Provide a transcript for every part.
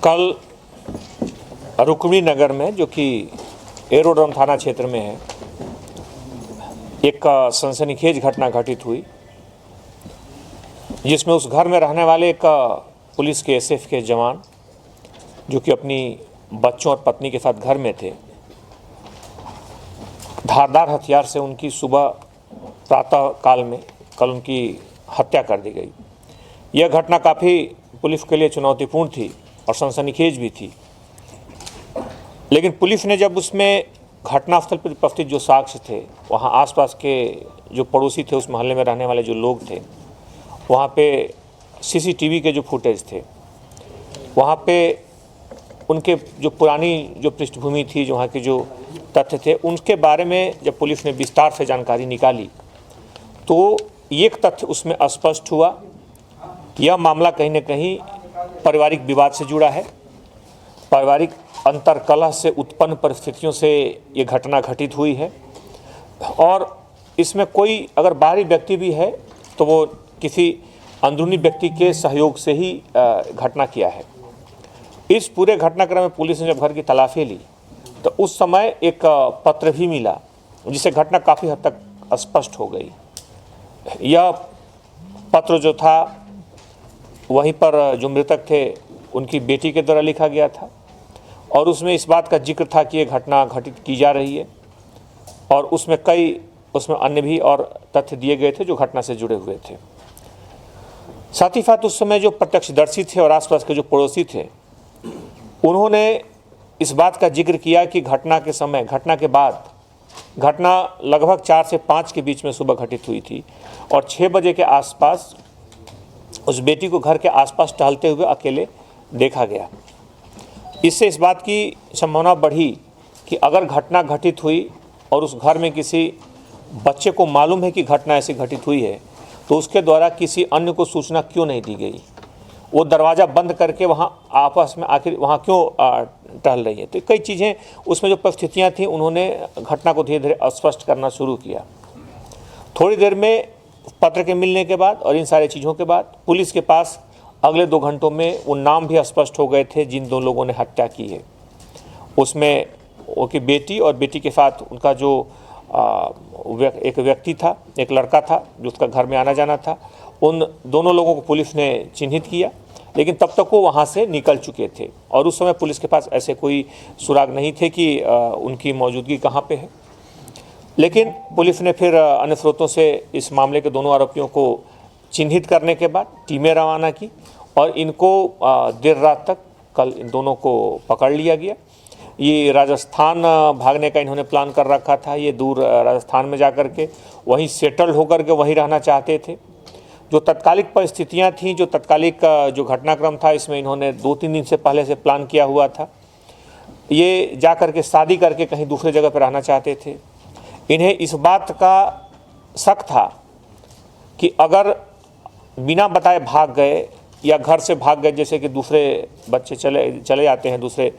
कल रुक्मिणी नगर में, जो कि एरोड्रम थाना क्षेत्र में है, एक सनसनीखेज घटना घटित हुई, जिसमें उस घर में रहने वाले एक पुलिस के एसएफ के जवान, जो कि अपनी बच्चों और पत्नी के साथ घर में थे, धारदार हथियार से उनकी सुबह प्रातः काल में कल उनकी हत्या कर दी गई। यह घटना काफ़ी पुलिस के लिए चुनौतीपूर्ण थी और सनसनीखेज भी थी, लेकिन पुलिस ने जब उसमें घटनास्थल पर उपस्थित जो साक्ष्य थे, वहाँ आसपास के जो पड़ोसी थे, उस मोहल्ले में रहने वाले जो लोग थे, वहाँ पे सीसीटीवी के जो फुटेज थे, वहाँ पे उनके जो पुरानी जो पृष्ठभूमि थी, जो वहाँ के जो तथ्य थे, उनके बारे में जब पुलिस ने विस्तार से जानकारी निकाली तो एक तथ्य उसमें स्पष्ट हुआ कि यह मामला कहीं न कहीं पारिवारिक विवाद से जुड़ा है। पारिवारिक अंतर्कलह से उत्पन्न परिस्थितियों से ये घटना घटित हुई है और इसमें कोई अगर बाहरी व्यक्ति भी है तो वो किसी अंदरूनी व्यक्ति के सहयोग से ही घटना किया है। इस पूरे घटनाक्रम में पुलिस ने जब घर की तलाशी ली तो उस समय एक पत्र भी मिला, जिससे घटना काफ़ी हद तक स्पष्ट हो गई। यह पत्र जो था, वहीं पर जो मृतक थे उनकी बेटी के द्वारा लिखा गया था और उसमें इस बात का जिक्र था कि ये घटना घटित की जा रही है और उसमें अन्य भी और तथ्य दिए गए थे जो घटना से जुड़े हुए थे। साथ ही साथ उस समय जो प्रत्यक्षदर्शी थे और आसपास के जो पड़ोसी थे, उन्होंने इस बात का जिक्र किया कि घटना के समय, घटना के बाद, घटना लगभग 4 से 5 के बीच में सुबह घटित हुई थी और 6 बजे के आसपास उस बेटी को घर के आसपास टहलते हुए अकेले देखा गया। इससे इस बात की संभावना बढ़ी कि अगर घटना घटित हुई और उस घर में किसी बच्चे को मालूम है कि घटना ऐसी घटित हुई है, तो उसके द्वारा किसी अन्य को सूचना क्यों नहीं दी गई। वो दरवाज़ा बंद करके वहाँ आपस में आखिर वहाँ क्यों टहल रही है। तो कई चीज़ें उसमें जो परिस्थितियाँ थीं, उन्होंने घटना को धीरे धीरे स्पष्ट करना शुरू किया। थोड़ी देर में पत्र के मिलने के बाद और इन सारी चीज़ों के बाद पुलिस के पास अगले 2 घंटों में वो नाम भी स्पष्ट हो गए थे जिन 2 लोगों ने हत्या की है। उसमें उनकी बेटी और बेटी के साथ उनका जो एक व्यक्ति था, एक लड़का था जो उसका घर में आना जाना था, उन दोनों लोगों को पुलिस ने चिन्हित किया, लेकिन तब तक वो वहाँ से निकल चुके थे और उस समय पुलिस के पास ऐसे कोई सुराग नहीं थे कि उनकी मौजूदगी कहाँ पे है। लेकिन पुलिस ने फिर अन्य स्रोतों से इस मामले के दोनों आरोपियों को चिन्हित करने के बाद टीमें रवाना की और इनको देर रात तक कल इन दोनों को पकड़ लिया गया। ये राजस्थान भागने का इन्होंने प्लान कर रखा था। ये दूर राजस्थान में जाकर के वहीं सेटल होकर के वहीं रहना चाहते थे। जो तत्कालिक परिस्थितियां थीं, जो तत्कालिक जो घटनाक्रम था, इसमें इन्होंने 2-3 दिन से पहले से प्लान किया हुआ था। ये जा कर के शादी करके कहीं दूसरे जगह पर रहना चाहते थे। इन्हें इस बात का शक था कि अगर बिना बताए भाग गए या घर से भाग गए, जैसे कि दूसरे बच्चे चले जाते हैं, दूसरे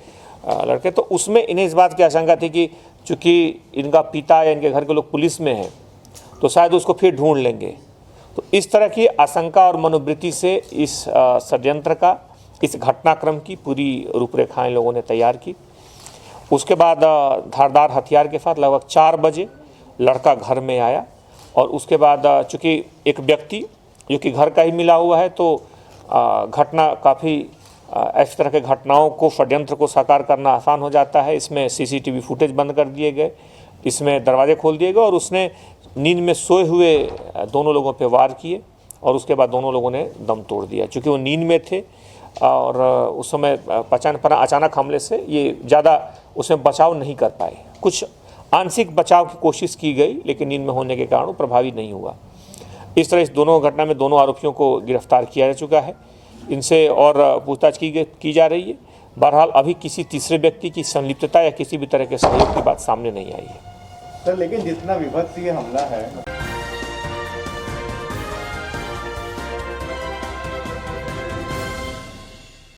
लड़के, तो उसमें इन्हें इस बात की आशंका थी कि चूँकि इनका पिता या इनके घर के लोग पुलिस में हैं तो शायद उसको फिर ढूंढ लेंगे। तो इस तरह की आशंका और मनोवृत्ति से इस षड्यंत्र का, इस घटनाक्रम की पूरी रूपरेखा इन लोगों ने तैयार की। उसके बाद धारदार हथियार के साथ लगभग 4 बजे लड़का घर में आया और उसके बाद चूँकि एक व्यक्ति जो कि घर का ही मिला हुआ है, तो घटना काफ़ी इस तरह के घटनाओं को, षड्यंत्र को साकार करना आसान हो जाता है। इसमें सीसीटीवी फुटेज बंद कर दिए गए, इसमें दरवाजे खोल दिए गए और उसने नींद में सोए हुए दोनों लोगों पे वार किए और उसके बाद दोनों लोगों ने दम तोड़ दिया। चूँकि वो नींद में थे और उस समय पहचान पर अचानक हमले से ये ज़्यादा उसमें बचाव नहीं कर पाए। कुछ आंशिक बचाव की कोशिश की गई, लेकिन नींद में होने के कारण प्रभावी नहीं हुआ। इस तरह इस दोनों घटना में दोनों आरोपियों को गिरफ्तार किया जा चुका है। इनसे और पूछताछ की जा रही है। बहरहाल अभी किसी तीसरे व्यक्ति की संलिप्तता या किसी भी तरह के सहयोग की बात सामने नहीं आई है। सर, लेकिन जितना विभत्स ये हमला है